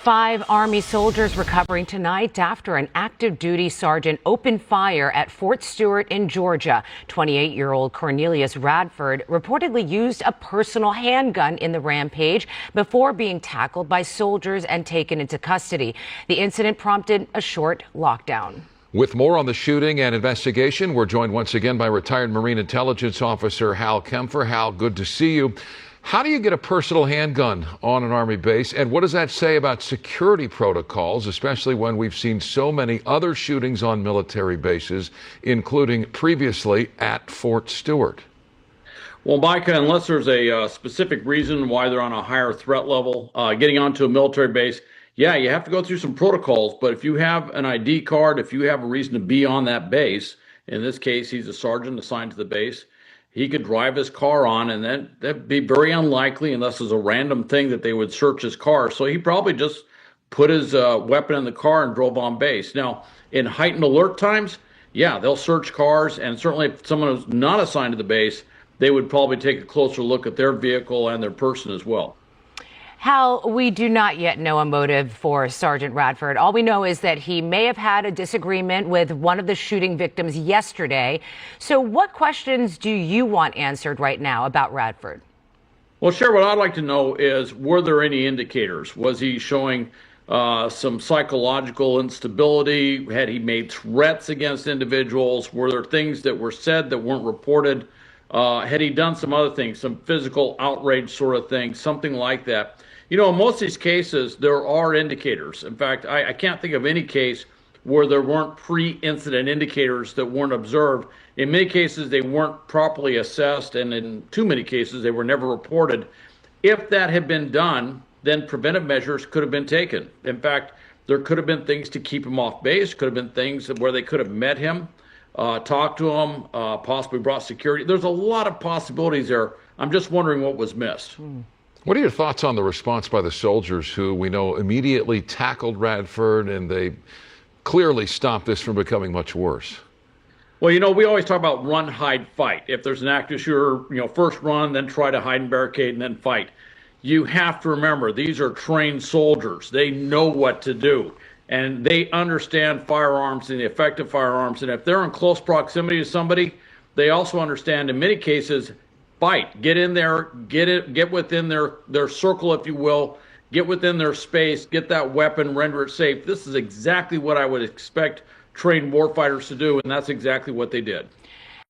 5 Army soldiers recovering tonight after an active duty sergeant opened fire at Fort Stewart in Georgia. 28-year-old Cornelius Radford reportedly used a personal handgun in the rampage before being tackled by soldiers and taken into custody. The incident prompted a short lockdown. With more on the shooting and investigation, we're joined once again by retired Marine Intelligence Officer Hal Kempfer. Hal, good to see you. How do you get a personal handgun on an Army base, and what does that say about security protocols, especially when we've seen so many other shootings on military bases, including previously at Fort Stewart? Well, Micah, unless there's a specific reason why they're on a higher threat level, getting onto a military base, yeah, you have to go through some protocols. But if you have an ID card, if you have a reason to be on that base, in this case, he's a sergeant assigned to the base, he could drive his car on, and then that'd be very unlikely, unless it's a random thing, that they would search his car. So he probably just put his weapon in the car and drove on base. Now, in heightened alert times, yeah, they'll search cars, and certainly if someone who's not assigned to the base, they would probably take a closer look at their vehicle and their person as well. Hal, we do not yet know a motive for Sergeant Radford. All we know is that he may have had a disagreement with one of the shooting victims yesterday. So what questions do you want answered right now about Radford? Well, Cher, what I'd like to know is, were there any indicators? Was he showing some psychological instability? Had he made threats against individuals? Were there things that were said that weren't reported? Had he done some other things, some physical outrage sort of thing, something like that? You know, in most of these cases, there are indicators. In fact, I can't think of any case where there weren't pre-incident indicators that weren't observed. In many cases, they weren't properly assessed, and in too many cases, they were never reported. If that had been done, then preventive measures could have been taken. In fact, there could have been things to keep him off base, could have been things where they could have met him, talked to him, possibly brought security. There's a lot of possibilities there. I'm just wondering what was missed. What are your thoughts on the response by the soldiers who we know immediately tackled Radford, and they clearly stopped this from becoming much worse? Well, you know, we always talk about run, hide, fight. If there's an active shooter, you know, first run, then try to hide and barricade, and then fight. You have to remember, these are trained soldiers. They know what to do, and they understand firearms and the effect of firearms. And if they're in close proximity to somebody, they also understand, in many cases, fight. Get in there, get within their circle, if you will, get within their space, get that weapon, render it safe. This is exactly what I would expect trained warfighters to do, and that's exactly what they did.